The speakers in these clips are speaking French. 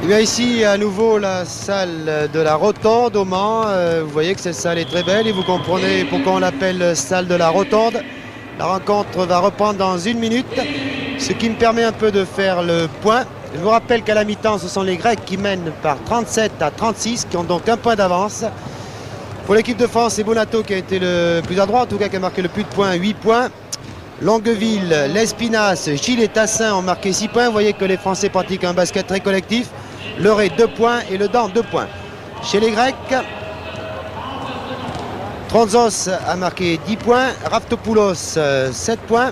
bien ici à nouveau la salle de la Rotonde au Mans. Vous voyez que cette salle est très belle et vous comprenez pourquoi on l'appelle salle de la Rotonde. La rencontre va reprendre dans 1 minute, ce qui me permet un peu de faire le point. Je vous rappelle qu'à la mi-temps, ce sont les Grecs qui mènent par 37-36, qui ont donc 1 point d'avance. Pour l'équipe de France, c'est Bonato qui a été le plus adroit, en tout cas qui a marqué le plus de points, 8 points. Longueville, Lespinasse, Gilles et Tassin ont marqué 6 points. Vous voyez que les Français pratiquent un basket très collectif. Leray 2 points et Le Dent 2 points. Chez les Grecs, Tronzos a marqué 10 points, Raftopoulos 7 points,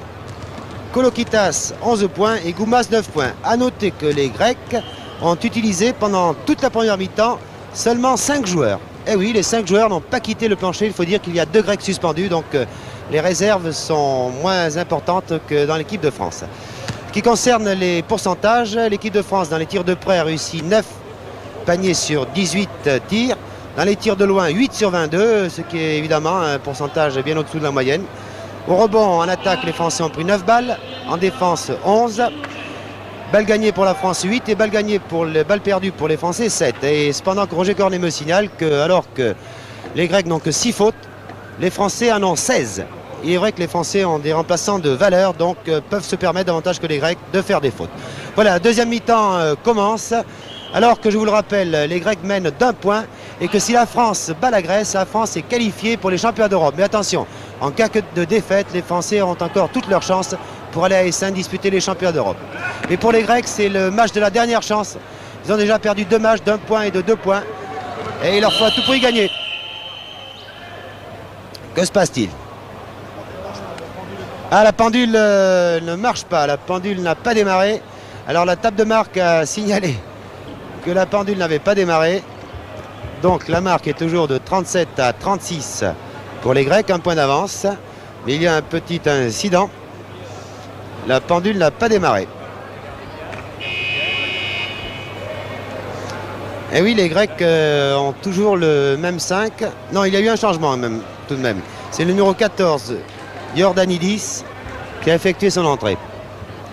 Kolokitas 11 points et Goumas 9 points. A noter que les Grecs ont utilisé pendant toute la première mi-temps seulement 5 joueurs. Eh oui, les 5 joueurs n'ont pas quitté le plancher. Il faut dire qu'il y a 2 Grecs suspendus, donc les réserves sont moins importantes que dans l'équipe de France. Ce qui concerne les pourcentages, l'équipe de France dans les tirs de près a réussi 9 paniers sur 18 tirs. Dans les tirs de loin, 8 sur 22, ce qui est évidemment un pourcentage bien au-dessous de la moyenne. Au rebond, en attaque, les Français ont pris 9 balles. En défense, 11. Balles gagnées pour la France, 8. Et balles gagnées pour les balles perdues pour les Français, 7. Et cependant que Roger Cornet me signale que, alors que les Grecs n'ont que 6 fautes, les Français en ont 16. Il est vrai que les Français ont des remplaçants de valeur, donc peuvent se permettre davantage que les Grecs de faire des fautes. Voilà, deuxième mi-temps commence. Alors que, je vous le rappelle, les Grecs mènent d'1 point et que si la France bat la Grèce, la France est qualifiée pour les championnats d'Europe. Mais attention, en cas de défaite, les Français auront encore toutes leurs chances pour aller à Essen disputer les championnats d'Europe. Et pour les Grecs, c'est le match de la dernière chance. Ils ont déjà perdu 2 matchs d'1 point et de 2 points. Et il leur faut à tout pour y gagner. Que se passe-t-il? Ah, la pendule ne marche pas. La pendule n'a pas démarré. Alors la table de marque a signalé que la pendule n'avait pas démarré. Donc la marque est toujours de 37-36 pour les Grecs, 1 point d'avance. Mais il y a un petit incident. La pendule n'a pas démarré. Et oui, les Grecs ont toujours le même 5. Non, il y a eu un changement même, tout de même. C'est le numéro 14, Jordanidis, qui a effectué son entrée.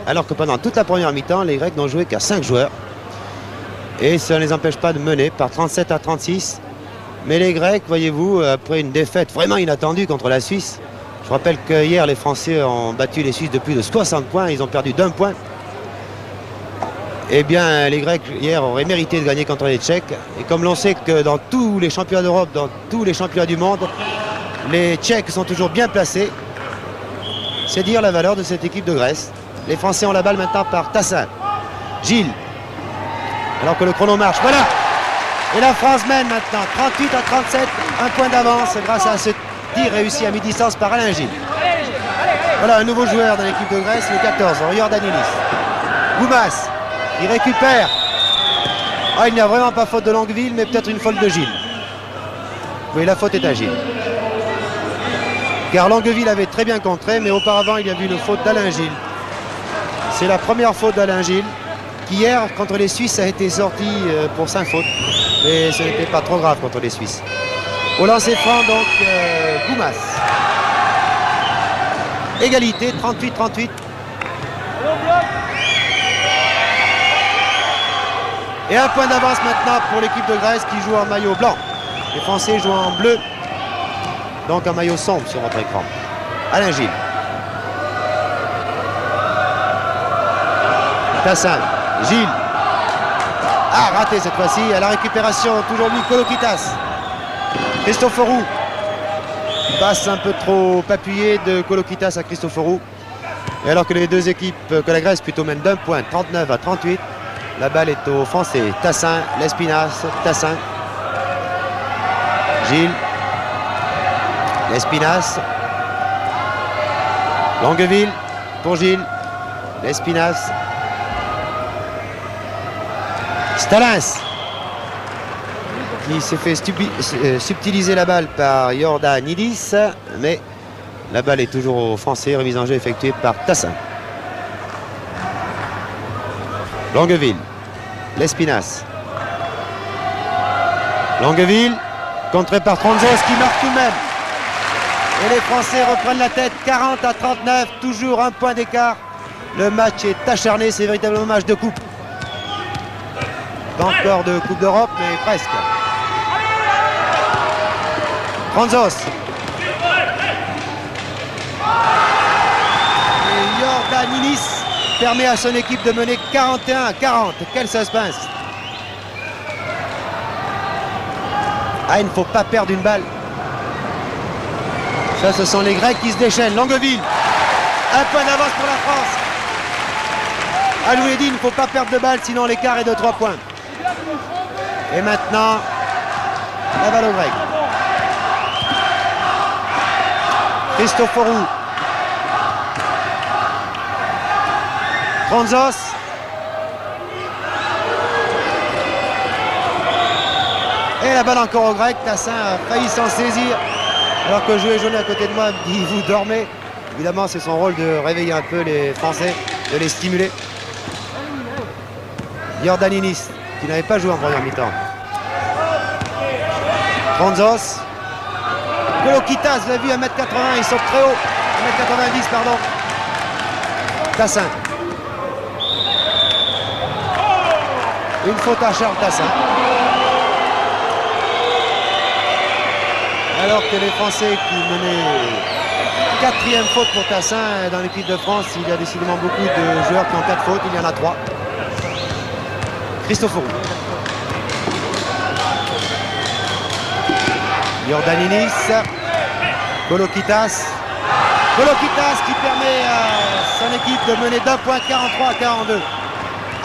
Alors que pendant toute la première mi-temps, les Grecs n'ont joué qu'à 5 joueurs. Et ça ne les empêche pas de mener par 37-36. Mais les Grecs, voyez-vous, après une défaite vraiment inattendue contre la Suisse, je rappelle que hier, les Français ont battu les Suisses de plus de 60 points. Ils ont perdu d'1 point. Eh bien, les Grecs, hier, auraient mérité de gagner contre les Tchèques. Et comme l'on sait que dans tous les championnats d'Europe, dans tous les championnats du monde, les Tchèques sont toujours bien placés. C'est dire la valeur de cette équipe de Grèce. Les Français ont la balle maintenant par Tassin. Gilles. Alors que le chrono marche. Voilà. Et la France mène maintenant 38-37. 1 point d'avance grâce à ce tir réussi à mi-distance par Alain Gilles. Voilà un nouveau joueur dans l'équipe de Grèce, le 14, Jordanidis. Goumas. Il récupère. Ah, il n'y a vraiment pas faute de Longueville, mais peut-être une faute de Gilles. Oui, la faute est à Gilles. Car Longueville avait très bien contré, mais auparavant, il y a eu une faute d'Alain Gilles. C'est la première faute d'Alain Gilles, qui hier, contre les Suisses, a été sorti pour 5 fautes. Mais ce n'était pas trop grave contre les Suisses. Au lancer franc, donc, Goumas. Égalité, 38-38. Et 1 point d'avance maintenant pour l'équipe de Grèce qui joue en maillot blanc. Les Français jouent en bleu. Donc un maillot sombre sur votre écran. Alain Gilles. Tassin. Gilles. Ah, raté cette fois-ci. À la récupération, toujours lui, Kolokitas. Christoforou. Passe un peu trop appuyé de Kolokitas à Christoforou. Et alors que les deux équipes, que la Grèce plutôt mène d'1 point, 39-38. La balle est aux Français. Tassin, Lespinasse, Tassin. Gilles. Lespinasse. Longueville pour Gilles. Lespinasse. Stalins qui s'est fait subtiliser la balle par Jordanidis, mais la balle est toujours aux Français. Remise en jeu effectuée par Tassin. Longueville. Lespinasse. Longueville. Contré par Tronzos qui marque tout de même. Et les Français reprennent la tête 40-39. Toujours 1 point d'écart. Le match est acharné. C'est véritablement un match de coupe. Pas encore de Coupe d'Europe, mais presque. Franzos. Et Iordaninis permet à son équipe de mener 41-40. Quel suspense! Ah, il ne faut pas perdre une balle. Ça, ce sont les Grecs qui se déchaînent. Longueville. Un point d'avance pour la France. Alouedi, il ne faut pas perdre de balle, sinon l'écart est de 3 points. Et maintenant, la balle aux Grecs. Christoforou. Franzos. Et la balle encore au Grec. Tassin a failli s'en saisir. Alors que Joël Jaunet à côté de moi me dit vous dormez. Évidemment, c'est son rôle de réveiller un peu les Français, de les stimuler. Iordaninis, qui n'avait pas joué en première mi-temps. Franzos. Kolokitas, vous l'avez vu, 1m80, il saute très haut. 1m90, pardon. Tassin. Une faute à Charles Tassin. Alors que les Français qui menaient 4e faute pour Tassin dans l'équipe de France, il y a décidément beaucoup de joueurs qui ont 4 fautes, il y en a 3. Christoforou. Iordaninis. Kolokitas. Kolokitas qui permet à son équipe de mener d'un point 43-42.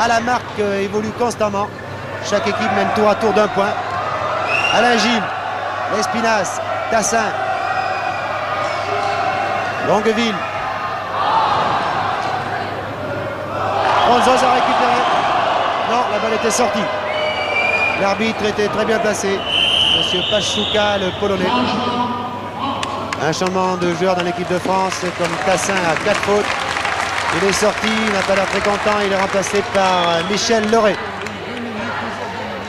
À la marque évolue constamment. Chaque équipe mène tour à tour d'un point. Alain Gilles. Lespinasse. Tassin. Longueville. Franzos a récupéré. Non, la balle était sortie. L'arbitre était très bien placé. Monsieur Pachuca, le Polonais. Un changement de joueur dans l'équipe de France, comme Tassin a 4 fautes. Il est sorti, il n'a pas l'air très content. Il est remplacé par Michel Leray.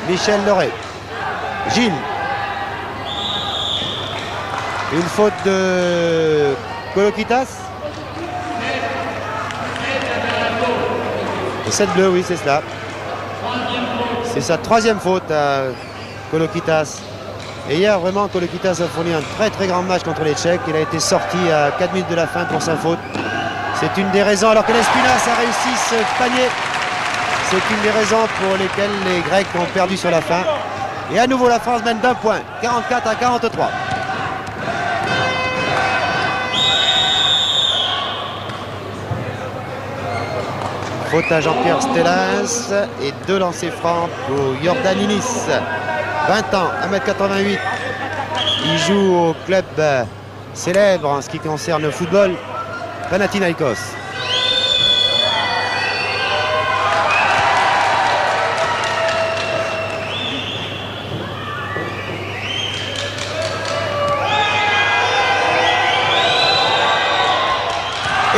Michel Leray. Gilles. Une faute de Kolokitas. Et 7 bleus, oui, c'est cela. C'est sa 3e faute à Kolokitas. Et hier, vraiment, Kolokitas a fourni un très très grand match contre les Tchèques. Il a été sorti à 4 minutes de la fin pour sa faute. C'est une des raisons, alors que l'Espinas a réussi ce panier, c'est une des raisons pour lesquelles les Grecs ont perdu sur la fin. Et à nouveau, la France mène d'un point, 44-43. Faute à Jean-Pierre Stellens et 2 lancers francs pour Iordaninis. 20 ans, 1m88. Il joue au club célèbre en ce qui concerne le football, Panathinaikos.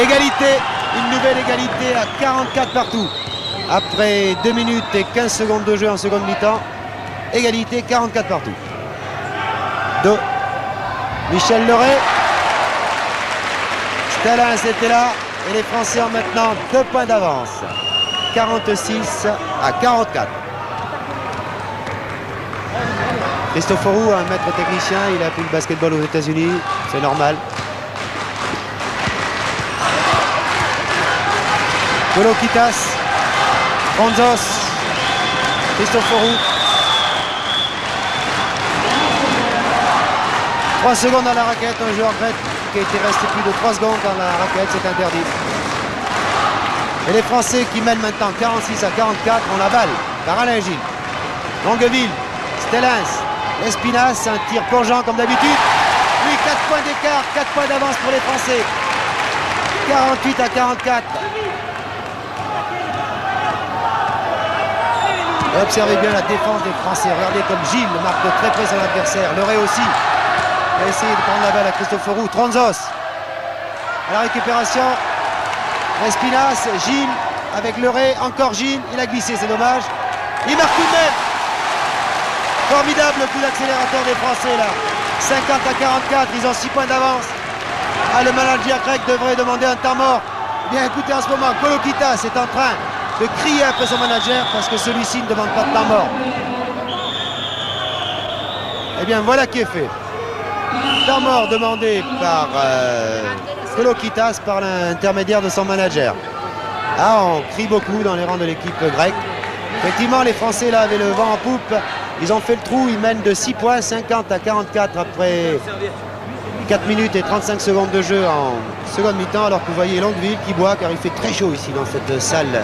Égalité, une nouvelle égalité à 44 partout. Après 2 minutes et 15 secondes de jeu en seconde mi-temps, égalité 44 partout. De Michel Leray. Stellens était là et les Français ont maintenant 2 points d'avance. 46 à 44. Christoforou, un maître technicien, il a appris le basketball aux États-Unis, c'est normal. Kolokitas, Franzos, Christoforou. 3 secondes dans la raquette, un joueur grec qui a été resté plus de 3 secondes dans la raquette, c'est interdit. Et les Français qui mènent maintenant 46 à 44 ont la balle par Alain Gilles. Longueville, Stellens, Lespinasse, un tir plongeant comme d'habitude. Oui, 4 points d'écart, 4 points d'avance pour les Français. 48 à 44. Et observez bien la défense des Français. Regardez comme Gilles marque de très près son adversaire. Leray aussi. Il a essayé de prendre la balle à Christoforou. Franzos. À la récupération. Lespinasse. Gilles avec Leray. Encore Gilles. Il a glissé, c'est dommage. Il marque tout de même. Formidable coup d'accélérateur des Français là. 50 à 44. Ils ont 6 points d'avance. Ah, le manager grec devrait demander un temps mort. Bien écoutez, en ce moment, Kolokitas est en train de crier après son manager parce que celui-ci ne demande pas de temps mort. Eh bien voilà qui est fait. Temps mort demandé par Kolokitas par l'intermédiaire de son manager. Ah, on crie beaucoup dans les rangs de l'équipe grecque. Effectivement, les Français là avaient le vent en poupe. Ils ont fait le trou, ils mènent de 6 points, 50 à 44 après 4 minutes et 35 secondes de jeu en seconde mi-temps, alors que vous voyez Longueville qui boit car il fait très chaud ici dans cette salle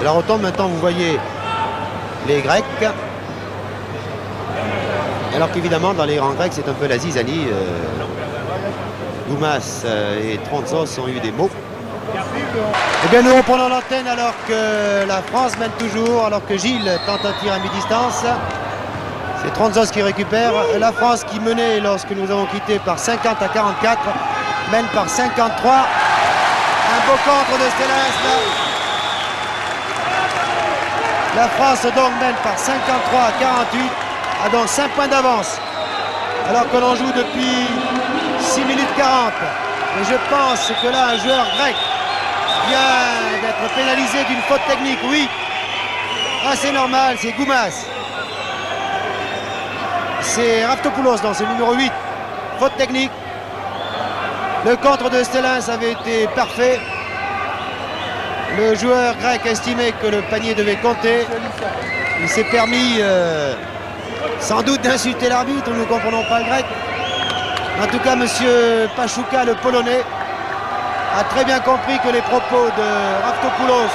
de la Rotonde. Maintenant vous voyez les Grecs. Alors qu'évidemment dans les rangs grecs c'est un peu la zizanie. Goumas et Trontzos ont eu des mots. Eh bien nous reprenons l'antenne alors que la France mène toujours, alors que Gilles tente un tir à mi-distance. C'est Trontzos qui récupère. La France qui menait lorsque nous avons quitté par 50 à 44 mène par 53. Un beau contre de Stellens. La France donc mène par 53 à 48, a donc 5 points d'avance. Alors que l'on joue depuis 6 minutes 40. Et je pense que là un joueur grec vient d'être pénalisé d'une faute technique. Oui, ah, c'est normal, c'est Goumas. C'est Raftopoulos, non, c'est le numéro 8. Faute technique. Le contre de Stellens avait été parfait. Le joueur grec estimait que le panier devait compter. Il s'est permis sans doute d'insulter l'arbitre, nous ne comprenons pas le grec. En tout cas, M. Pachouka, le Polonais, a très bien compris que les propos de Raftopoulos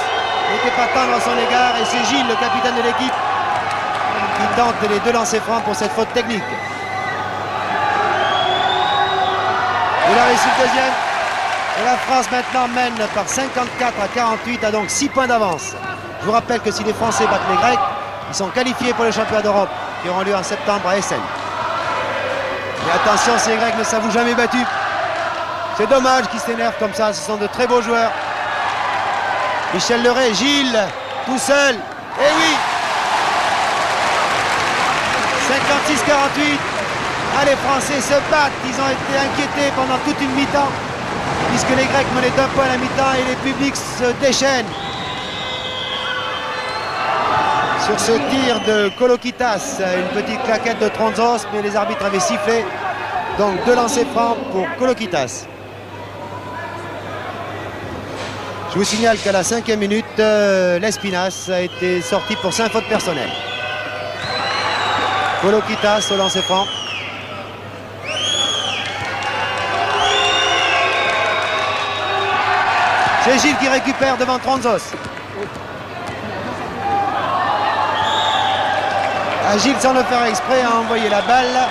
n'étaient pas tendres à son égard. Et c'est Gilles, le capitaine de l'équipe, qui tente les 2 lancers francs pour cette faute technique. Il a réussi le deuxième. Et la France maintenant mène par 54 à 48, a donc 6 points d'avance. Je vous rappelle que si les Français battent les Grecs, ils sont qualifiés pour les championnats d'Europe qui auront lieu en septembre à Essen. Mais attention, ces Grecs ne s'avouent jamais battus. C'est dommage qu'ils s'énervent comme ça, ce sont de très beaux joueurs. Michel Leray, Gilles, tout seul. Et oui, 56-48. Ah, les Français se battent. Ils ont été inquiétés pendant toute une mi-temps, puisque les Grecs menaient d'1 point à la mi-temps et les publics se déchaînent. Sur ce tir de Kolokitas, une petite claquette de Trontzos, mais les arbitres avaient sifflé. Donc 2 lancers francs pour Kolokitas. Je vous signale qu'à la 5e minute, l'Espinas a été sorti pour 5 fautes personnelles. Kolokitas au lancer franc. C'est Gilles qui récupère devant Trontzos. Gilles, sans le faire exprès, a envoyé la balle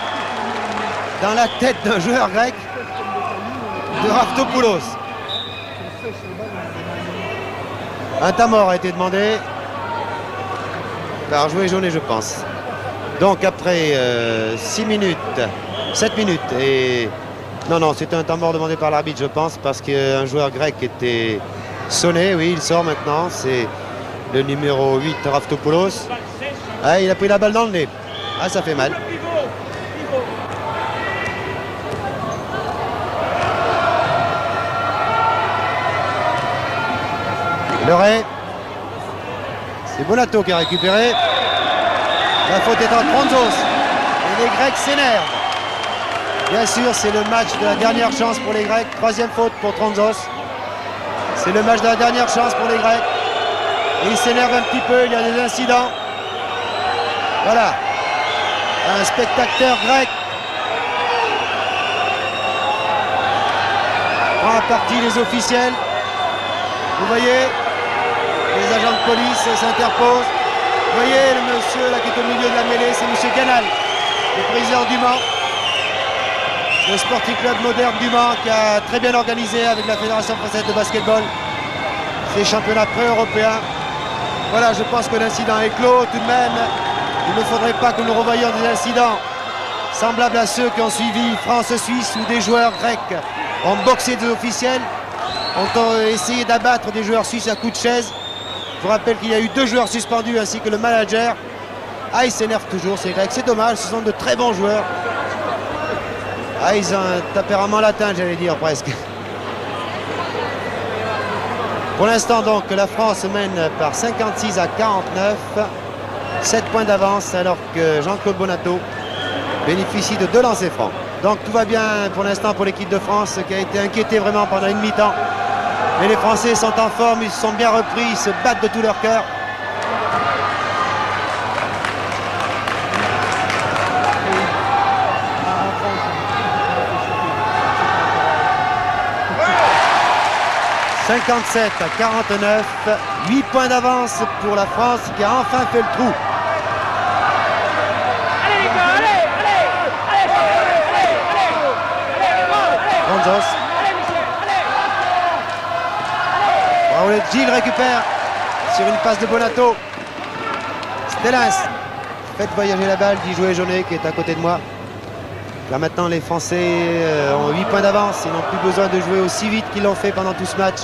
dans la tête d'un joueur grec, de Raftopoulos. Un temps mort a été demandé par jouer jaune, je pense. Donc après 6 minutes, 7 minutes et... Non, c'était un temps mort demandé par l'arbitre, je pense, parce qu'un joueur grec était sonné. Oui, il sort maintenant, c'est le numéro 8, Raftopoulos. Ah, il a pris la balle dans le nez. Ah, ça fait mal. Leray. C'est Bonato qui a récupéré. La faute est en Trontzos. Et les Grecs s'énervent. Bien sûr, c'est le match de la dernière chance pour les Grecs. 3e faute pour Trontzos. C'est le match de la dernière chance pour les Grecs. Et ils s'énervent un petit peu, il y a des incidents. Voilà. Un spectateur grec prend à partie les officiels. Vous voyez, les agents de police s'interposent. Vous voyez le monsieur là qui est au milieu de la mêlée, c'est monsieur Ganal, le président du Mans. Le Sporting Club moderne du Mans qui a très bien organisé avec la Fédération française de basketball ces championnats pré-européens. Voilà, je pense que l'incident est clos. Tout de même, il ne faudrait pas que nous revoyions des incidents semblables à ceux qui ont suivi France-Suisse où des joueurs grecs ont boxé des officiels, ont essayé d'abattre des joueurs suisses à coups de chaise. Je vous rappelle qu'il y a eu 2 joueurs suspendus ainsi que le manager. Ah, ils s'énervent toujours ces Grecs, c'est dommage, ce sont de très bons joueurs. Ah, ils ont un tempérament latin, j'allais dire presque. Pour l'instant, donc, la France mène par 56 à 49. 7 points d'avance, alors que Jean-Claude Bonato bénéficie de 2 lancers francs. Donc tout va bien pour l'instant pour l'équipe de France, qui a été inquiétée vraiment pendant une mi-temps. Mais les Français sont en forme, ils se sont bien repris, ils se battent de tout leur cœur. « 57 à 49, 8 points d'avance pour la France qui a enfin fait le trou. » Franzos. Raoulette, Gilles récupère sur une passe de Bonato. Stellins. Faites voyager la balle, dit Joël Jaunet qui est à côté de moi. Là maintenant les Français ont 8 points d'avance. Ils n'ont plus besoin de jouer aussi vite qu'ils l'ont fait pendant tout ce match.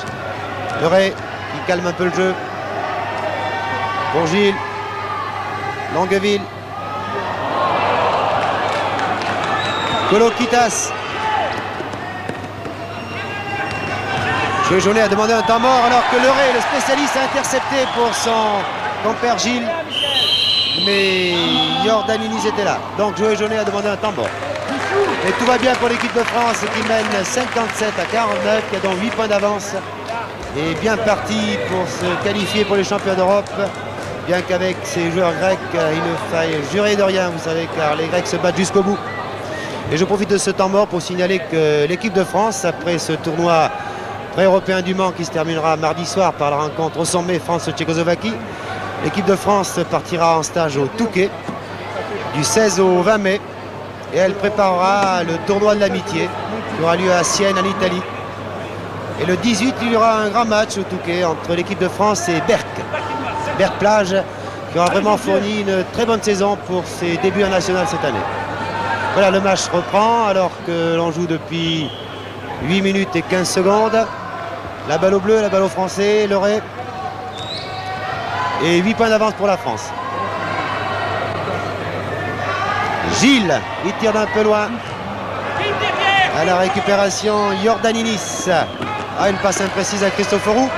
Leray qui calme un peu le jeu. Pour Gilles. Longueville. Kolokitas. Joël Jaunet a demandé un temps mort alors que Leray, le spécialiste, a intercepté pour son compère Gilles. Mais Jordanini était là. Donc Joël Jaunet a demandé un temps mort. Et tout va bien pour l'équipe de France qui mène 57 à 49, qui a donc 8 points d'avance. Et bien parti pour se qualifier pour les champions d'Europe. Bien qu'avec ces joueurs grecs, il ne faille jurer de rien, vous savez, car les Grecs se battent jusqu'au bout. Et je profite de ce temps mort pour signaler que l'équipe de France, après ce tournoi européen du Mans qui se terminera mardi soir par la rencontre au sommet France-Tchécoslovaquie. L'équipe de France partira en stage au Touquet du 16 au 20 mai et elle préparera le tournoi de l'amitié qui aura lieu à Sienne en Italie. Et le 18, il y aura un grand match au Touquet entre l'équipe de France et Berck Plage, qui aura vraiment fourni une très bonne saison pour ses débuts en national cette année. Voilà, le match reprend alors que l'on joue depuis 8 minutes et 15 secondes. La balle au bleu, la balle au français, Leray. Et 8 points d'avance pour la France. Gilles, il tire d'un peu loin. À la récupération, Jordaninis. Ah, une passe imprécise à Christoforou.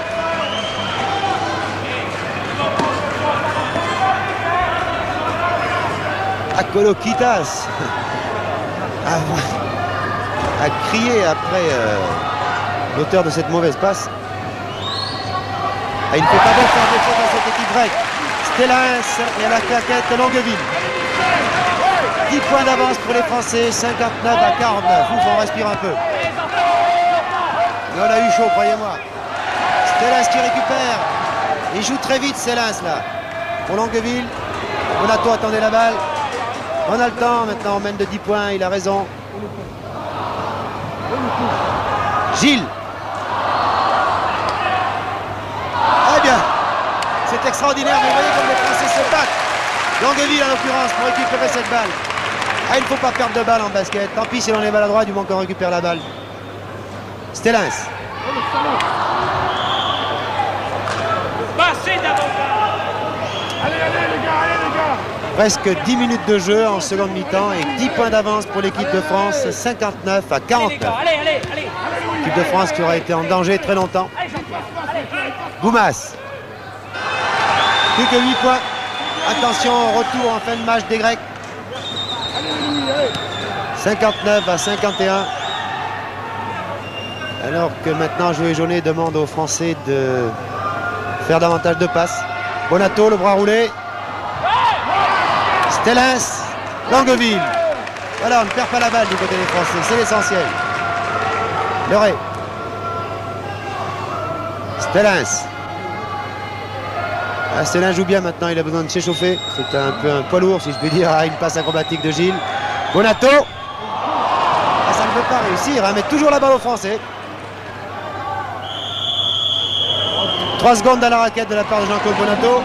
À Kolokitas. A crié après l'auteur de cette mauvaise passe. Il ne peut pas bien faire défaut à cette équipe grecque. Stellins et à la claquette Longueville. 10 points d'avance pour les Français, 59 à 49. Ouf, on respire un peu. Mais on a eu chaud, croyez-moi. Stellins qui récupère. Il joue très vite, Stellins là. Pour Longueville. Bonato attendait la balle. On a le temps, maintenant on mène de 10 points, il a raison. Gilles. Eh bien, c'est extraordinaire, mais vous voyez comme les Français se battent. Longueville en l'occurrence pour récupérer cette balle. Ah, il ne faut pas perdre de balle en basket. Tant pis si on est maladroit, du moment qu'on récupère la balle. Stellins. Passez davantage. Allez, les gars, Presque 10 minutes de jeu en seconde mi-temps et 10 points d'avance pour l'équipe de France, 59 à 49. L'équipe de France qui aura été en danger très longtemps. Goumas. Plus que 8 points. Attention, retour en fin de match des Grecs. 59 à 51. Alors que maintenant, Joël Jaunet demande aux Français de faire davantage de passes. Bonato, le bras roulé. Stellins, Longueville. Voilà, on ne perd pas la balle du côté des Français, c'est l'essentiel. Leray. Stellins. Ah, Stellins joue bien maintenant, il a besoin de s'échauffer. C'est un peu un poids lourd, si je puis dire, à une passe acrobatique de Gilles. Bonato. Ah, ça ne peut pas réussir, hein, mais toujours la balle aux Français. 3 secondes à la raquette de la part de Jean-Claude Bonato.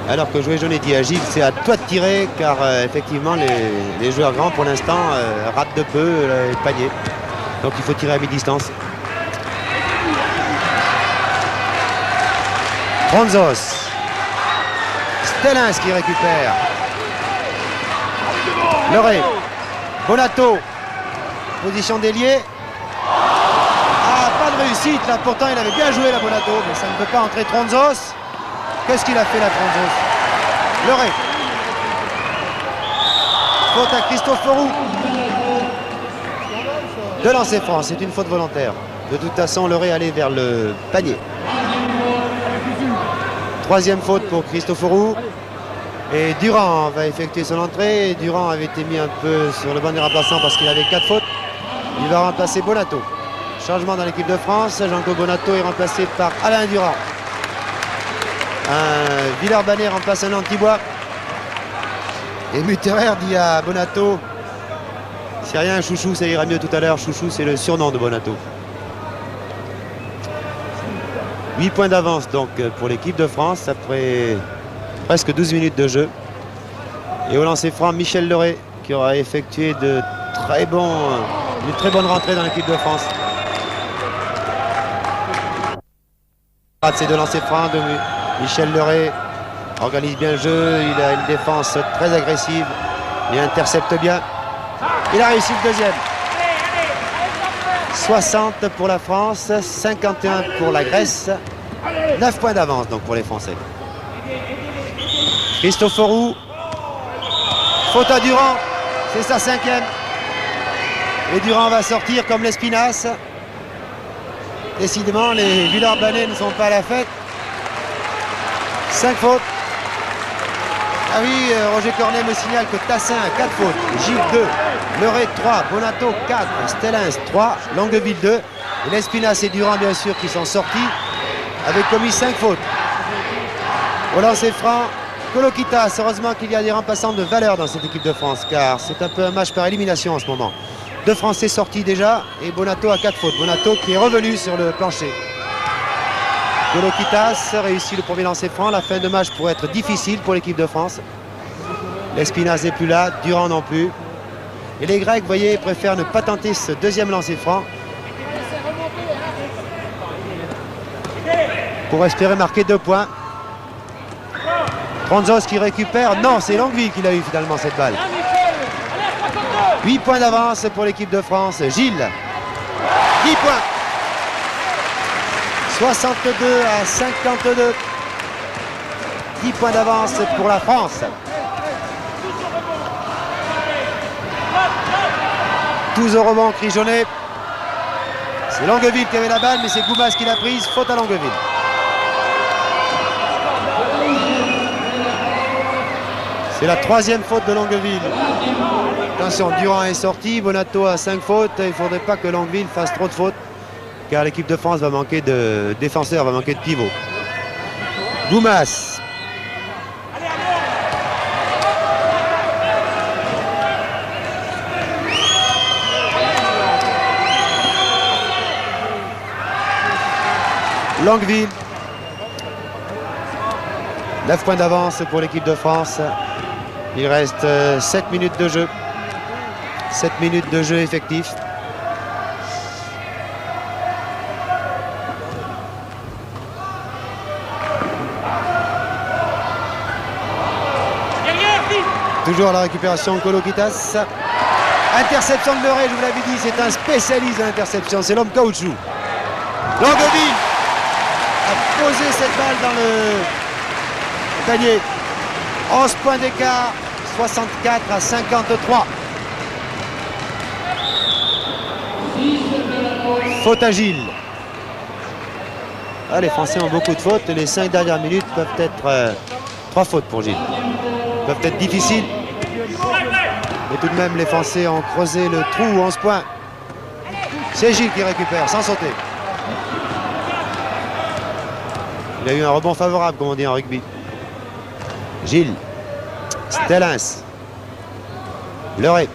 Alors que Joël Jaunet dit à Gilles, c'est à toi de tirer, car effectivement les joueurs grands pour l'instant ratent de peu le panier. Donc il faut tirer à mi-distance. Franzos. Stellins qui récupère. Leray. Bonato. position d'ailier. Ah, pas de réussite là, pourtant il avait bien joué la Bonato, mais ça ne peut pas entrer Tronzos. Qu'est-ce qu'il a fait la Tronzos? Leray. Faute à Christoforou. De lancer franc, c'est une faute volontaire. De toute façon, Leray allait vers le panier. Troisième faute pour Christoforou. Et Durand va effectuer son entrée. Durand avait été mis un peu sur le banc des remplaçants parce qu'il avait 4 fautes. Il va remplacer Bonato. Changement dans l'équipe de France. Jean-Claude Bonato est remplacé par Alain Durand. Un Villers-Bannet remplace un Antibois. Et Mutterer dit à Bonato, c'est rien, Chouchou, ça ira mieux tout à l'heure. Chouchou, c'est le surnom de Bonato. 8 points d'avance donc pour l'équipe de France après presque 12 minutes de jeu. Et au lancer franc, Michel Leray qui aura effectué une très bonne rentrée dans l'équipe de France. Ces deux lancers francs de Michel Leray organise bien le jeu, il a une défense très agressive, il intercepte bien. Il a réussi le deuxième. 60 pour la France, 51 pour la Grèce. 9 points d'avance donc pour les Français. Christoforou. Faute à Durand. C'est sa 5e. Et Durand va sortir comme l'Espinasse. Décidément, les Villers-Bannet ne sont pas à la fête. 5 fautes. Ah oui, Roger Cornet me signale que Tassin a 4 fautes. Gilles 2. Leray 3, Bonato 4, Stellens 3, Longueville 2. Et l'Espinasse et Durand, bien sûr, qui sont sortis, avaient commis 5 fautes. Au lancer franc, Kolokitas. Heureusement qu'il y a des remplaçants de valeur dans cette équipe de France, car c'est un peu un match par élimination en ce moment. 2 Français sortis déjà, et Bonato a 4 fautes. Bonato qui est revenu sur le plancher. Kolokitas réussit le premier lancer franc. La fin de match pourrait être difficile pour l'équipe de France. L'Espinasse n'est plus là, Durand non plus. Et les Grecs, vous voyez, préfèrent ne pas tenter ce deuxième lancer franc pour espérer marquer 2 points. Tronzos qui récupère. Non, c'est Longueville qui l'a eu finalement cette balle. 8 points d'avance pour l'équipe de France. Gilles. 10 points. 62 à 52. 10 points d'avance pour la France. Tous au rebond, Crijonnet. C'est Longueville qui avait la balle, mais c'est Goumas qui l'a prise. Faute à Longueville. C'est la 3e faute de Longueville. Attention, Durand est sorti. Bonato a 5 fautes. Il ne faudrait pas que Longueville fasse trop de fautes, car l'équipe de France va manquer de défenseurs, va manquer de pivot. Goumas. Longueville. 9 points d'avance pour l'équipe de France. Il reste 7 minutes de jeu. 7 minutes de jeu effectif. Toujours la récupération de Kolokitas. Interception de Leray, je vous l'avais dit, c'est un spécialiste de l'interception. C'est l'homme caoutchouc. Longueville a posé cette balle dans le panier. 11 points d'écart, 64 à 53. Faute à Gilles. Ah, les Français ont beaucoup de fautes. Les 5 dernières minutes peuvent être 3 fautes pour Gilles. Peuvent être difficiles. Mais tout de même, les Français ont creusé le trou. 11 points. C'est Gilles qui récupère sans sauter. Il a eu un rebond favorable, comme on dit en rugby. Gilles. Stellens. Leray.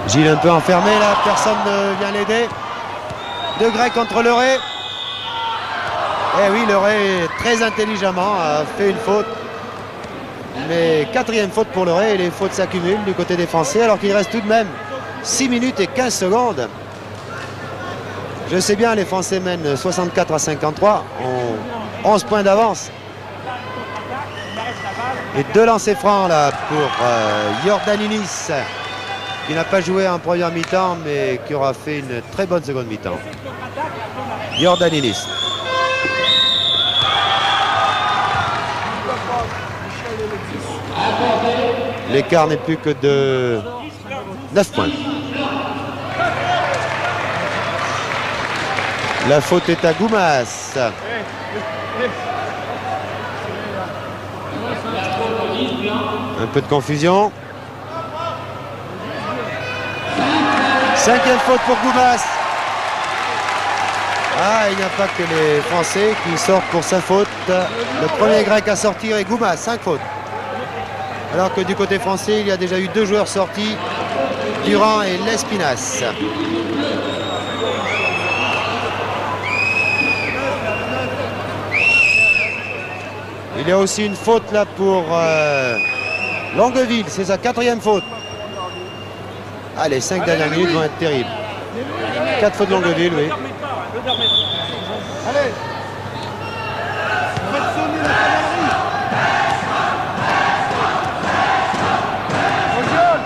Gilles un peu enfermé là, personne ne vient l'aider. De Grec contre Leray. Eh oui, Leray très intelligemment a fait une faute. Mais 4e faute pour Leray et les fautes s'accumulent du côté des Français alors qu'il reste tout de même 6 minutes et 15 secondes. Je sais bien, les Français mènent 64 à 53, ont 11 points d'avance. Et 2 lancers francs là pour Iordaninis, qui n'a pas joué en première mi-temps, mais qui aura fait une très bonne seconde mi-temps. Iordaninis. L'écart n'est plus que de 9 points. La faute est à Goumas. Un peu de confusion. 5e faute pour Goumas. Ah, il n'y a pas que les Français qui sortent pour sa faute. Le premier grec à sortir est Goumas, 5 fautes. Alors que du côté français, il y a déjà eu 2 joueurs sortis, Durand et Lespinasse. Il y a aussi une faute là pour Longueville, c'est sa 4e faute. Ah, les 5 dernières minutes vont être terribles. 4 fautes de Longueville, oui. Allez.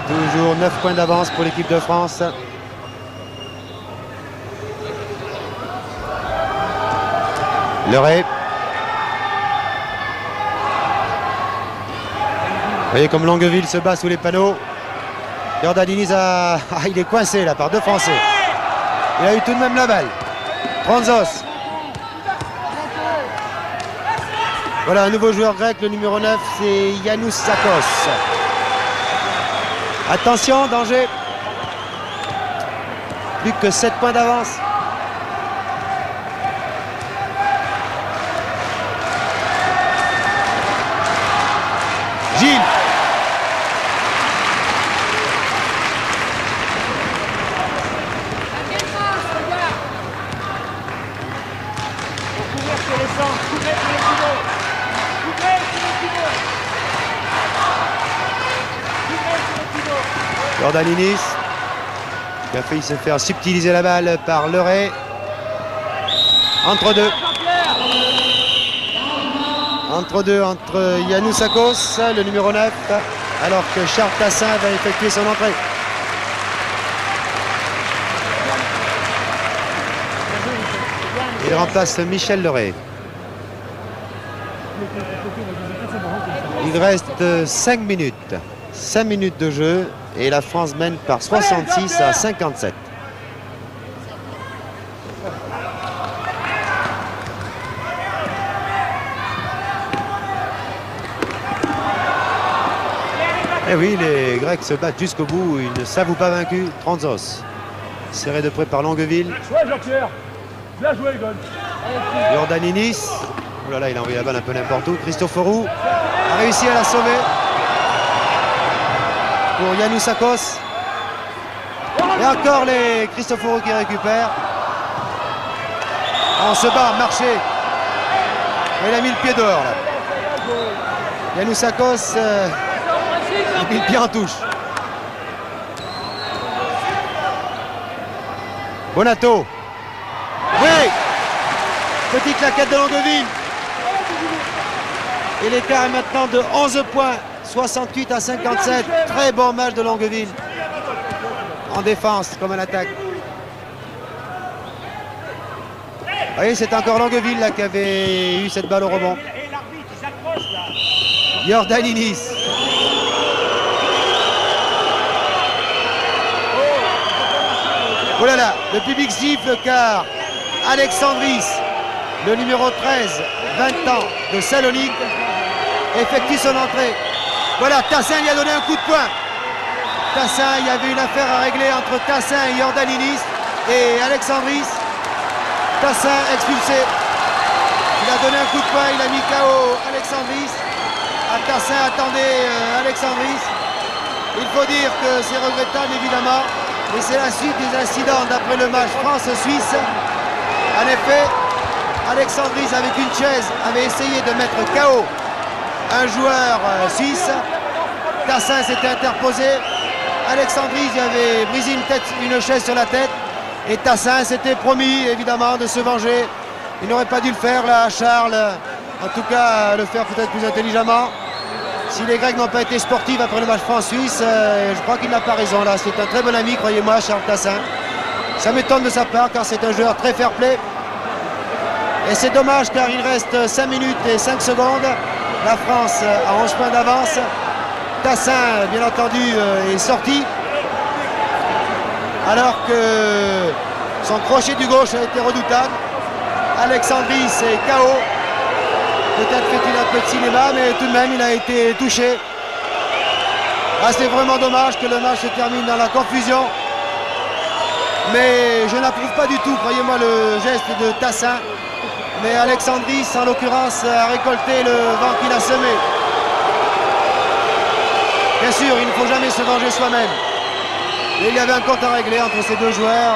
Toujours 9 points d'avance pour l'équipe de France. Leray. Vous voyez comme Longueville se bat sous les panneaux. Iordaninis il est coincé là par 2 Français. Il a eu tout de même la balle. Franzos. Voilà un nouveau joueur grec, le numéro 9, c'est Yanous Sakos. Attention, danger. Plus que 7 points d'avance. Gilles. Iordaninis qui a failli se faire subtiliser la balle par Leray. Entre deux, entre Yanous Sakos, le numéro 9, alors que Charles Tassin va effectuer son entrée. Il remplace Michel Leray. Il reste 5 minutes. 5 minutes de jeu et la France mène par 66 à 57. Et oui, les Grecs se battent jusqu'au bout. Ils ne s'avouent pas vaincus. Franzos, serré de près par Longueville. Ouais, Jean-Pierre. Bien joué, Egon. Iordaninis. Oh là là, il a envoyé la balle un peu n'importe où. Christoforou a réussi à la sauver. Pour Yanous Sakos. Et encore les Christoforou qui récupèrent. On se bat, marché. Il a mis le pied dehors là. Yanous Sakos a mis le pied en touche. Bonato. Oui. Petite claquette de Longueville. Et l'écart est maintenant de 11 points. 68 à 57. Très bon match de Longueville. En défense comme en attaque. Vous voyez, c'est encore Longueville là, qui avait eu cette balle au rebond. Iordaninis. Oh là là, le public siffle car Alexandris, le numéro 13, 20 ans de Salonique, effectue son entrée. Voilà, Tassin lui a donné un coup de poing. Tassin, il y avait une affaire à régler entre Tassin et Iordaninis et Alexandris. Tassin expulsé. Il a donné un coup de poing, il a mis KO Alexandris. Tassin attendait Alexandris. Il faut dire que c'est regrettable évidemment, mais c'est la suite des incidents d'après le match France-Suisse. En effet, Alexandris avec une chaise avait essayé de mettre KO un joueur suisse. Tassin s'était interposé. Alexandris avait brisé une chaise sur la tête. Et Tassin s'était promis évidemment de se venger. Il n'aurait pas dû le faire là, Charles. En tout cas, le faire peut-être plus intelligemment. Si les Grecs n'ont pas été sportifs après le match France-Suisse, je crois qu'il n'a pas raison là. C'est un très bon ami, croyez-moi, Charles Tassin. Ça m'étonne de sa part car c'est un joueur très fair-play. Et c'est dommage car il reste 5 minutes et 5 secondes. La France a 11 points d'avance. Tassin, bien entendu, est sorti. Alors que son crochet du gauche a été redoutable. Alexandris est KO. Peut-être fait-il un peu de cinéma, mais tout de même, il a été touché. Ah, c'est vraiment dommage que le match se termine dans la confusion. Mais je n'approuve pas du tout, croyez-moi, le geste de Tassin. Mais Alexandris, en l'occurrence, a récolté le vent qu'il a semé. Bien sûr, il ne faut jamais se venger soi-même. Et il y avait un compte à régler entre ces deux joueurs.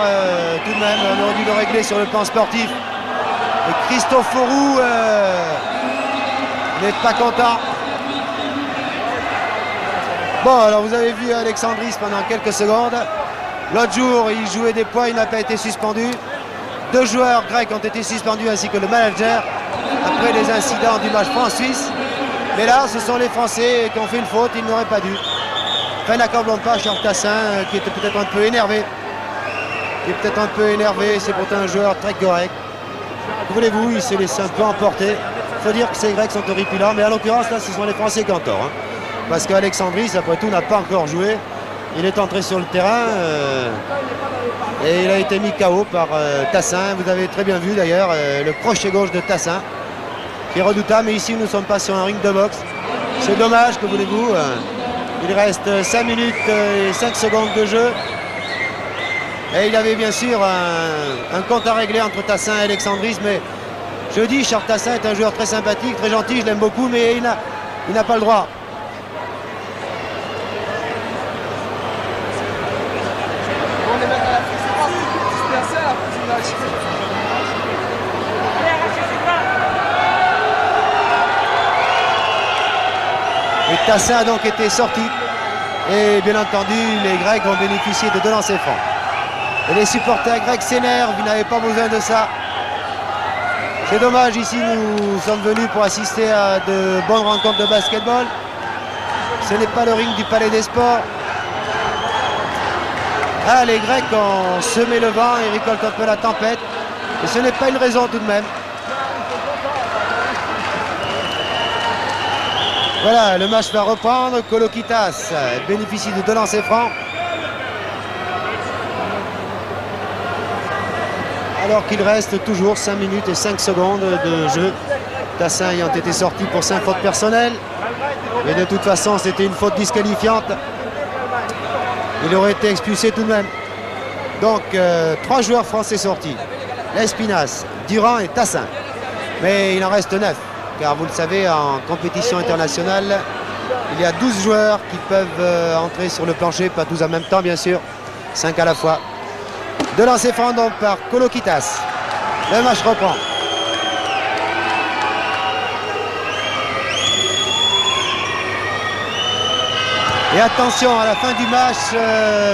Tout de même, on aurait dû le régler sur le plan sportif. Et Christoforou n'est pas content. Bon, alors vous avez vu Alexandris pendant quelques secondes. L'autre jour, il jouait des points, il n'a pas été suspendu. 2 joueurs grecs ont été suspendus ainsi que le manager après les incidents du match France-Suisse. Mais là, ce sont les Français qui ont fait une faute, ils n'auraient pas dû. Enfin, n'accablons pas Charles Tassin, qui était peut-être un peu énervé. C'est pourtant un joueur très correct. Que voulez-vous, il s'est laissé un peu emporter. Il faut dire que ces Grecs sont horripilants, mais en l'occurrence, là, ce sont les Français qui ont tort. Hein. Parce qu'Alexandris, après tout, n'a pas encore joué. Il est entré sur le terrain et il a été mis KO par Tassin. Vous avez très bien vu d'ailleurs le crochet gauche de Tassin qui est redoutable. Mais ici, nous ne sommes pas sur un ring de boxe. C'est dommage, que voulez-vous. Il reste 5 minutes et 5 secondes de jeu. Et il y avait bien sûr un compte à régler entre Tassin et Alexandris. Mais je dis, Charles Tassin est un joueur très sympathique, très gentil, je l'aime beaucoup, mais il n'a pas le droit. Et Tassin a donc été sorti. Et bien entendu, les Grecs vont bénéficier de 2 lancers francs. Et les supporters grecs s'énervent, ils n'avaient pas besoin de ça. C'est dommage, ici nous sommes venus pour assister à de bonnes rencontres de basketball. Ce n'est pas le ring du Palais des Sports. Ah, les Grecs ont semé le vent et récoltent un peu la tempête. Et ce n'est pas une raison tout de même. Voilà, le match va reprendre. Kolokitas bénéficie de 2 lancers francs. Alors qu'il reste toujours 5 minutes et 5 secondes de jeu. Tassin ayant été sorti pour 5 fautes personnelles. Mais de toute façon, c'était une faute disqualifiante. Il aurait été expulsé tout de même. Donc, 3 joueurs français sortis. Lespinasse, Durand et Tassin. Mais il en reste 9. Car vous le savez, en compétition internationale, il y a 12 joueurs qui peuvent entrer sur le plancher. Pas tous en même temps, bien sûr. 5 à la fois. 2 lancers francs donc par Kolokitas. Le match reprend. Et attention, à la fin du match,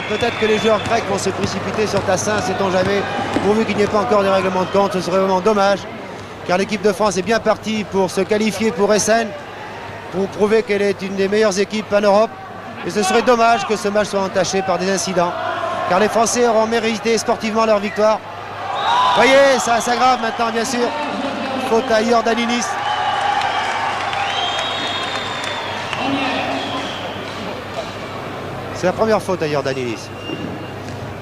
peut-être que les joueurs grecs vont se précipiter sur Tassin, sait-on jamais, pourvu qu'il n'y ait pas encore des règlements de compte. Ce serait vraiment dommage, car l'équipe de France est bien partie pour se qualifier pour Essen, pour prouver qu'elle est une des meilleures équipes en Europe. Et ce serait dommage que ce match soit entaché par des incidents, car les Français auront mérité sportivement leur victoire. Vous voyez, ça s'aggrave maintenant, bien sûr. Faute à Iordaninis. C'est la première faute à Iordaninis.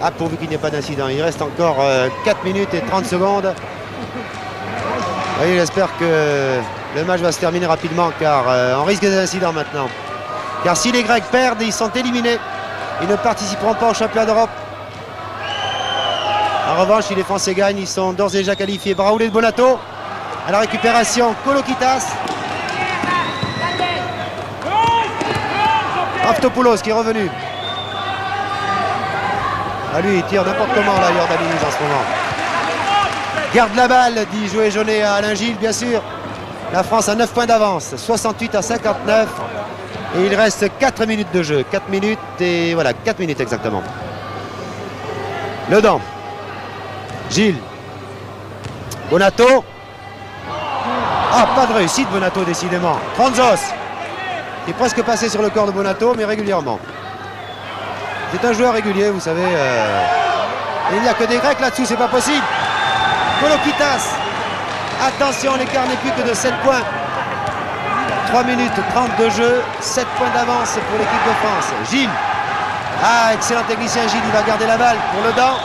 Ah, pourvu qu'il n'y ait pas d'incident. Il reste encore 4 minutes et 30 secondes. Vous voyez, j'espère que le match va se terminer rapidement, car on risque des incidents maintenant. Car si les Grecs perdent, ils sont éliminés. Ils ne participeront pas au championnat d'Europe. En revanche, si les Français gagnent, ils sont d'ores et déjà qualifiés. Braoulé de Bonato. À la récupération, Kolokitas. Raftopoulos qui est revenu. Ah, lui, il tire n'importe comment là, Iordaninis en ce moment. Garde la balle, dit Joël Jaunet à Alain Gilles, bien sûr. La France a 9 points d'avance, 68 à 59. Et il reste 4 minutes de jeu. 4 minutes et voilà, 4 minutes exactement. Le Dent. Gilles. Bonato. Ah, pas de réussite, Bonato, décidément. Franzos. qui est presque passé sur le corps de Bonato, mais régulièrement. C'est un joueur régulier, vous savez. Il n'y a que des Grecs là-dessous, c'est pas possible. Kolokitas. Attention, l'écart n'est plus que de 7 points. 3 minutes 30 de jeu, 7 points d'avance pour l'équipe de France. Gilles. Ah, excellent technicien Gilles, il va garder la balle pour le dent.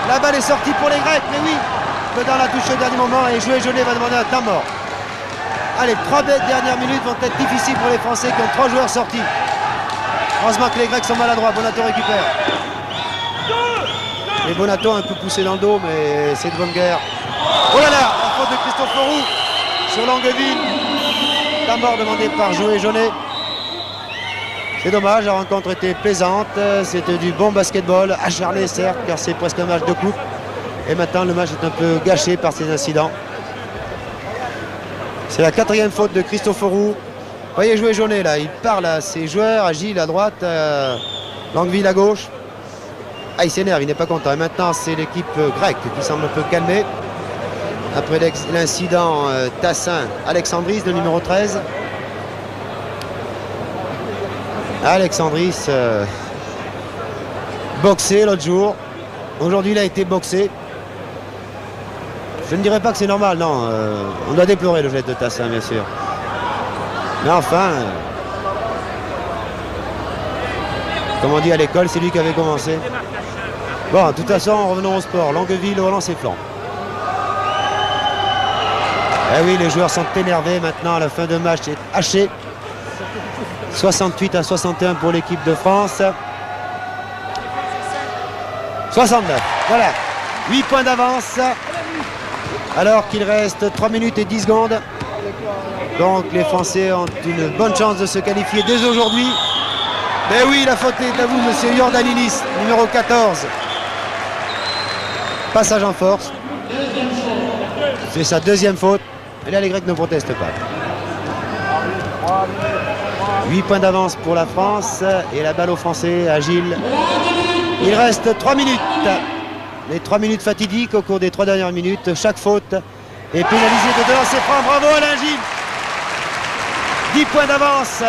La balle est sortie pour les Grecs, mais oui. Le dent l'a touché au dernier moment et Joué Jaunet va demander un temps mort. Allez, 3 dernières minutes vont être difficiles pour les Français qui ont 3 joueurs sortis. Heureusement que les Grecs sont maladroits. Bonato récupère. Et Bonato a un peu poussé dans le dos, mais c'est de bonne guerre. Oh là là, la faute de Christophe Roux sur Longueville. Temps mort demandé par Joué Jaunet. C'est dommage, la rencontre était plaisante. C'était du bon basketball, acharné certes, car c'est presque un match de coupe. Et maintenant, le match est un peu gâché par ces incidents. C'est la 4e faute de Christophe Roux. Vous voyez Joué Jaunet là, il parle à ses joueurs, à Gilles à droite, Longueville à gauche. Ah, il s'énerve, il n'est pas content. Et maintenant, c'est l'équipe grecque qui semble un peu calmée. Après l'incident Tassin-Alexandris, le numéro 13. Alexandris boxé l'autre jour. Aujourd'hui, il a été boxé. Je ne dirais pas que c'est normal, non. On doit déplorer le geste de Tassin, bien sûr. Mais enfin, comme on dit à l'école, c'est lui qui avait commencé. Bon, de toute façon, revenons au sport. Longueville au lancer flanc. Eh oui, les joueurs sont énervés maintenant. La fin de match est hachée. 68 à 61 pour l'équipe de France. 69. Voilà. 8 points d'avance. Alors qu'il reste 3 minutes et 10 secondes. Donc les Français ont une bonne chance de se qualifier dès aujourd'hui. Mais oui, la faute est à vous, monsieur Iordaninis, numéro 14. Passage en force. C'est sa 2e faute. Et là, les Grecs ne protestent pas. 8 points d'avance pour la France. Et la balle aux Français, à Gilles. Il reste 3 minutes. Les 3 minutes fatidiques au cours des 3 dernières minutes. Chaque faute est pénalisée de 2 lancers francs. Bravo Alain Gilles. 10 points d'avance.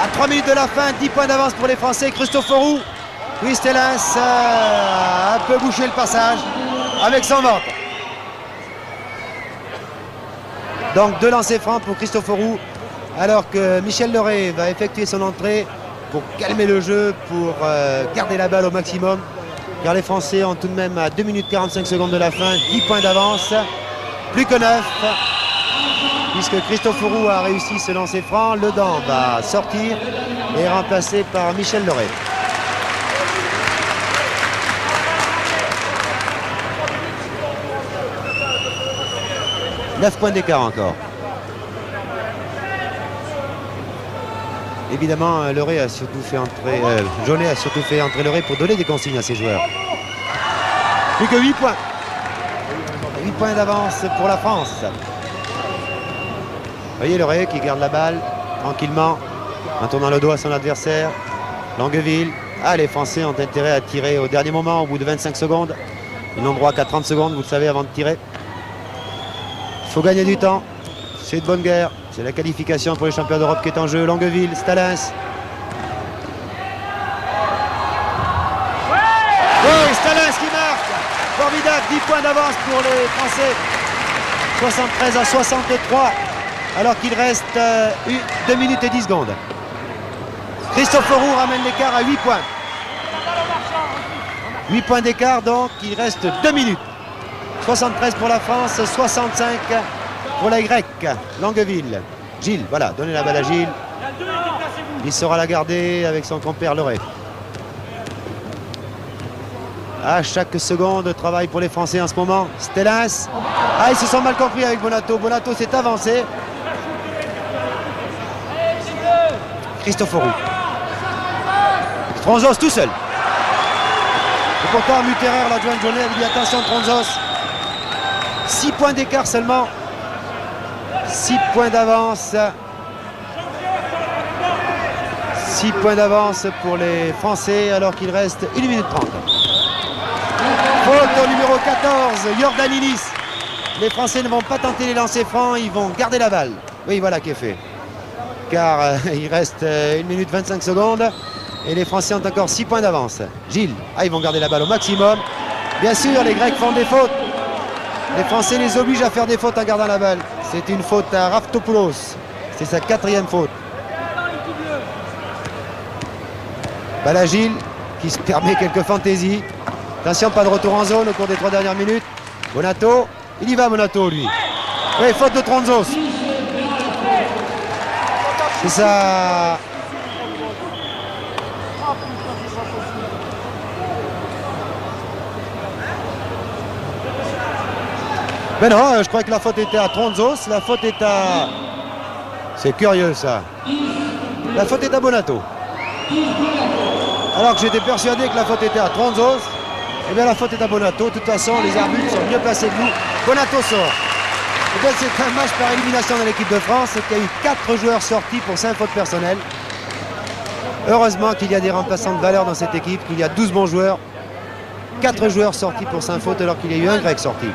À 3 minutes de la fin, 10 points d'avance pour les Français. Christophe Roux. Stellens a un peu bouché le passage avec son ventre. Donc 2 lancers francs pour Christophe Roux. Alors que Michel Leray va effectuer son entrée pour calmer le jeu, pour garder la balle au maximum. Car les Français ont tout de même à 2 minutes 45 secondes de la fin 10 points d'avance. Plus que 9. Puisque Christophe Roux a réussi ce lancer franc. Le dent va sortir et est remplacé par Michel Leray. « 9 points d'écart encore. Évidemment, Leray a surtout fait entrer, Jaunet a surtout fait entrer Leray pour donner des consignes à ses joueurs. Plus que 8 points. 8 points d'avance pour la France. Vous voyez Leray qui garde la balle tranquillement en tournant le dos à son adversaire. Longueville. Ah, les Français ont intérêt à tirer au dernier moment, au bout de 25 secondes. Ils n'ont droit qu'à 30 secondes, vous le savez, avant de tirer. Il faut gagner du temps. C'est de bonne guerre. C'est la qualification pour les champions d'Europe qui est en jeu. Longueville, Stellens. Oui, Stellens qui marque. Formidable, 10 points d'avance pour les Français. 73 à 63. Alors qu'il reste 2 minutes et 10 secondes. Christophe Roux ramène l'écart à 8 points. 8 points d'écart, donc il reste 2 minutes. 73 pour la France, 65 pour les Grecs. Longueville. Gilles, voilà, donnez la balle à Gilles. Il saura la garder avec son compère Leray. À chaque seconde, travail pour les Français en ce moment. Stellens. Ah, ils se sont mal compris avec Bonato. Bonato s'est avancé. Christophe Roux. Tronzos tout seul. Et pourtant, Mutterer, l'adjoint de Jaunet, avait dit attention Tronzos. 6 points d'écart seulement. 6 points d'avance. 6 points d'avance pour les Français alors qu'il reste 1 minute 30. Faute au numéro 14, Iordaninis. Les Français ne vont pas tenter les lancers francs, ils vont garder la balle. Oui, voilà qui est fait. car il reste 1 minute 25 secondes et les Français ont encore 6 points d'avance. Gilles, ils vont garder la balle au maximum. Bien sûr, les Grecs font des fautes. Les Français les obligent à faire des fautes en gardant la balle. C'est une faute à Raftopoulos. C'est sa 4e faute. Balle à Gilles qui se permet quelques fantaisies. Attention, pas de retour en zone au cours des 3 dernières minutes. Bonato, il y va Bonato lui. Oui, faute de Tronzos. C'est ça. Ben non, je crois que la faute était à Tronzos. La faute est à... C'est curieux ça. La faute est à Bonato. Alors que j'étais persuadé que la faute était à Tronzos. Eh bien la faute est à Bonato. De toute façon, les arbitres sont mieux placés que nous. Bonato sort. Eh bien, c'est un match par élimination de l'équipe de France qui a eu 4 joueurs sortis pour 5 fautes personnelles. Heureusement qu'il y a des remplaçants de valeur dans cette équipe, qu'il y a 12 bons joueurs. 4 joueurs sortis pour 5 fautes alors qu'il y a eu un grec sorti.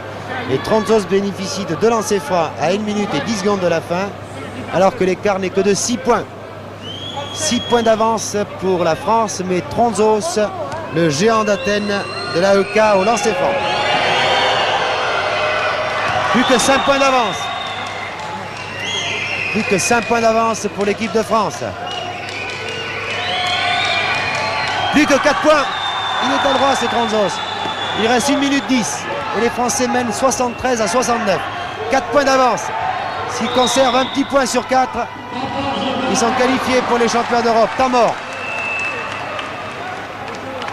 Et Tronzos bénéficie de 2 lancers francs à 1 minute et 10 secondes de la fin, alors que l'écart n'est que de 6 points. 6 points d'avance pour la France, mais Tronzos, le géant d'Athènes de l'AEK au lancer franc. Plus que 5 points d'avance. Plus que 5 points d'avance pour l'équipe de France. Plus que 4 points. Il est à droit, c'est Tronzos. Il reste 1 minute 10. Et les Français mènent 73 à 69. 4 points d'avance. S'ils conservent un petit point sur 4, ils sont qualifiés pour les championnats d'Europe. Temps mort.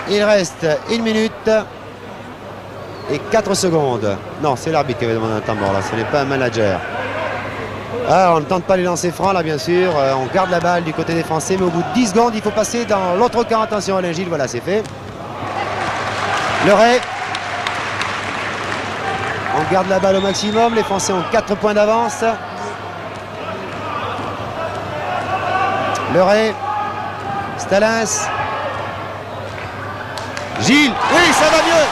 Il reste 1 minute et 4 secondes. Non, c'est l'arbitre qui avait demandé un temps mort là, ce n'est pas un manager. Ah, on ne tente pas les lancers francs là, bien sûr. On garde la balle du côté des Français, mais au bout de 10 secondes, il faut passer dans l'autre camp. Attention Alain Gilles, voilà, c'est fait. Le Ray. On garde la balle au maximum. Les Français ont 4 points d'avance. Le Ray. Stalins. Gilles. Oui, ça va mieux.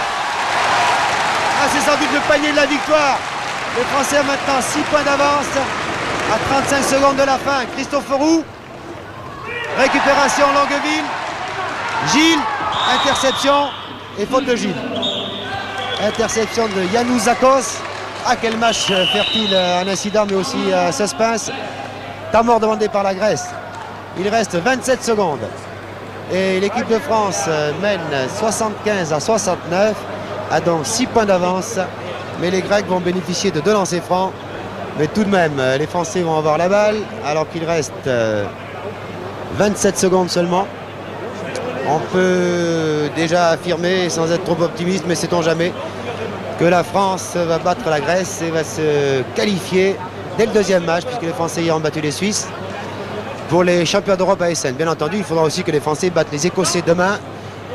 Ah, c'est sans doute le panier de la victoire. Les Français ont maintenant 6 points d'avance à 35 secondes de la fin. Christophe Roux. Récupération Longueville. Gilles. Interception et faute de Gilles. Interception de Yannou Zakos. Ah, quel match fertile, un incident mais aussi suspense. Temps mort demandé par la Grèce. Il reste 27 secondes. Et l'équipe de France mène 75 à 69. A donc 6 points d'avance. Mais les Grecs vont bénéficier de 2 lancers francs. Mais tout de même, les Français vont avoir la balle. Alors qu'il reste 27 secondes seulement. On peut déjà affirmer, sans être trop optimiste, mais sait-on jamais, que la France va battre la Grèce et va se qualifier dès le 2e match, puisque les Français y ont battu les Suisses, pour les championnats d'Europe à Essen. Bien entendu, il faudra aussi que les Français battent les Écossais demain,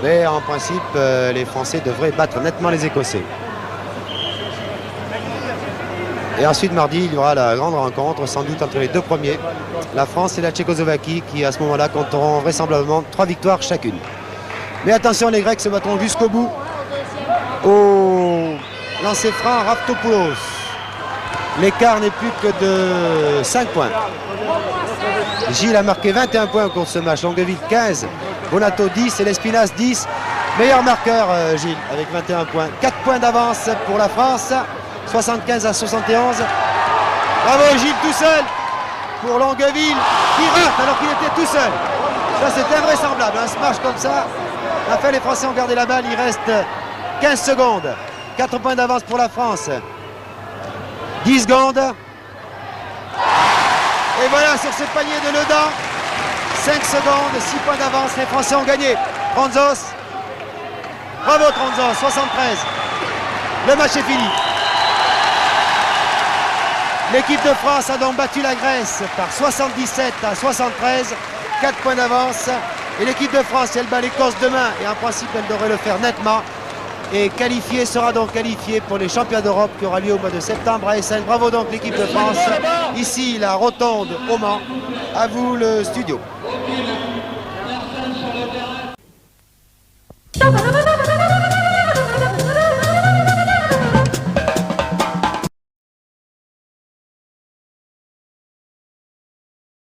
mais en principe, les Français devraient battre nettement les Écossais. Et ensuite, mardi, il y aura la grande rencontre, sans doute entre les 2 premiers, la France et la Tchécoslovaquie, qui à ce moment-là compteront vraisemblablement 3 victoires chacune. Mais attention, les Grecs se battront jusqu'au bout. Au lancer franc, Raftopoulos. L'écart n'est plus que de 5 points. Gilles a marqué 21 points au cours de ce match. Longueville 15, Bonato 10 et Lespinasse 10. Meilleur marqueur, Gilles, avec 21 points. 4 points d'avance pour la France. 75 à 71. Bravo Gilles tout seul pour Longueville qui rate alors qu'il était tout seul. Ça c'est invraisemblable, un smash comme ça. Enfin les Français ont gardé la balle, il reste 15 secondes. 4 points d'avance pour la France. 10 secondes. Et voilà sur ce panier de Ledan. 5 secondes, 6 points d'avance, les Français ont gagné. Tronzos. Bravo Tronzos, 73. Le match est fini. L'équipe de France a donc battu la Grèce par 77 à 73, 4 points d'avance. Et l'équipe de France, si elle bat l'Écosse demain, et en principe elle devrait le faire nettement, et sera donc qualifiée pour les championnats d'Europe qui aura lieu au mois de septembre à Essen. Bravo donc l'équipe de France. Ici la Rotonde au Mans. À vous le studio.